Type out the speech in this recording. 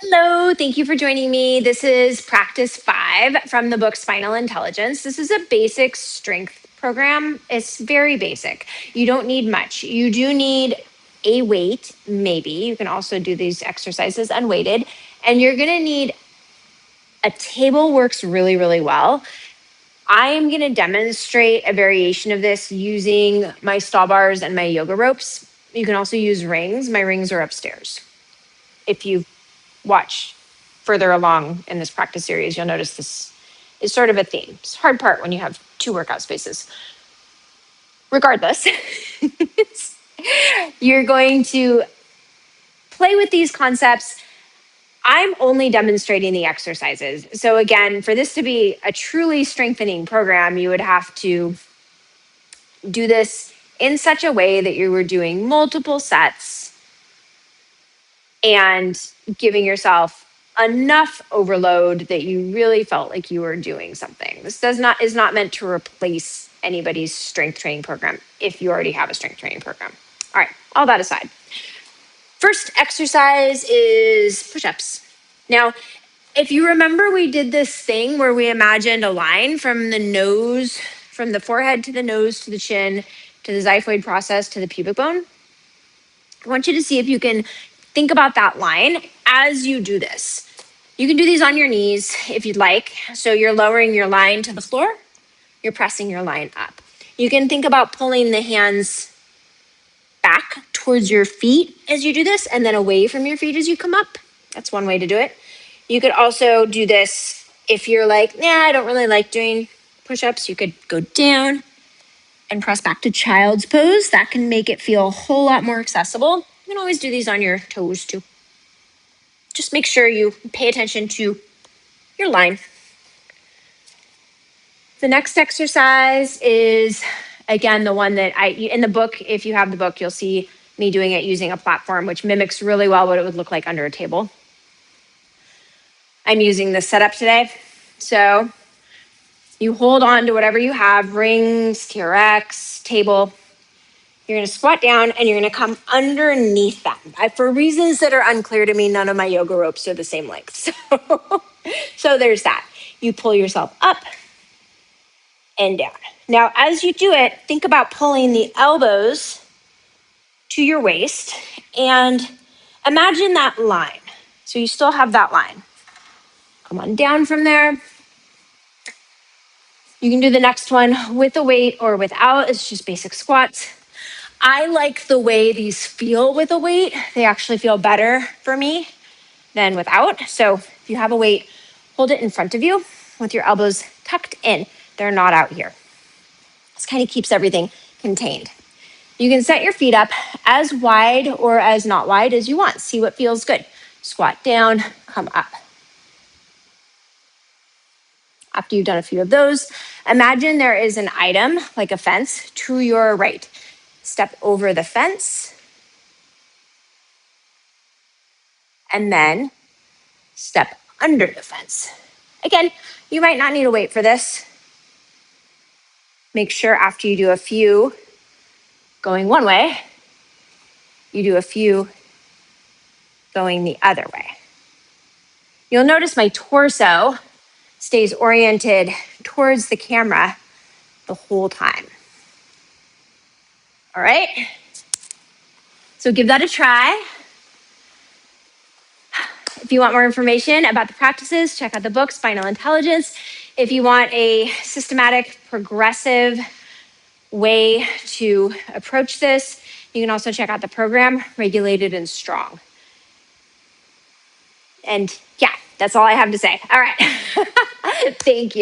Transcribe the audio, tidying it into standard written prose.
Hello, thank you for joining me. This is practice 5 from the book Spinal Intelligence. This is a basic strength program. It's very basic. You don't need much. You do need a weight, maybe. You can also do these exercises unweighted. And you're going to need a table, works really, really well. I am going to demonstrate a variation of this using my stall bars and my yoga ropes. You can also use rings. My rings are upstairs. If you watch further along in this practice series, you'll notice this is sort of a theme. It's a hard part when you have 2 workout spaces. Regardless, you're going to play with these concepts. I'm only demonstrating the exercises. So again, for this to be a truly strengthening program, you would have to do this in such a way that you were doing multiple sets and giving yourself enough overload that you really felt like you were doing something. This is not meant to replace anybody's strength training program if you already have a strength training program. All right, all that aside. First exercise is push-ups. Now, if you remember, we did this thing where we imagined a line from the nose, from the forehead to the nose to the chin to the xiphoid process to the pubic bone. I want you to see if you can think about that line as you do this. You can do these on your knees if you'd like. So you're lowering your line to the floor, you're pressing your line up. You can think about pulling the hands back towards your feet as you do this and then away from your feet as you come up. That's one way to do it. You could also do this if you're like, I don't really like doing push-ups. You could go down and press back to child's pose. That can make it feel a whole lot more accessible. You can always do these on your toes too. Just make sure you pay attention to your line. The next exercise is, again, the one that in the book, if you have the book, you'll see me doing it using a platform, which mimics really well what it would look like under a table. I'm using this setup today. So you hold on to whatever you have, rings, TRX, table. You're going to squat down and you're going to come underneath them. For reasons that are unclear to me, none of my yoga ropes are the same length. So there's that. You pull yourself up and down. Now, as you do it, think about pulling the elbows to your waist and imagine that line. So you still have that line. Come on down from there. You can do the next one with a weight or without. It's just basic squats. I like the way these feel with a weight. They actually feel better for me than without. So if you have a weight, hold it in front of you with your elbows tucked in. They're not out here. This kind of keeps everything contained. You can set your feet up as wide or as not wide as you want. See what feels good. Squat down, come up. After you've done a few of those, imagine there is an item, like a fence, to your right. Step over the fence, and then step under the fence. Again, you might not need a weight for this. Make sure after you do a few going one way, you do a few going the other way. You'll notice my torso stays oriented towards the camera the whole time. All right? So give that a try. If you want more information about the practices, check out the book, Spinal Intelligence. If you want a systematic, progressive way to approach this, you can also check out the program, Regulated and Strong. And yeah, that's all I have to say. All right. Thank you.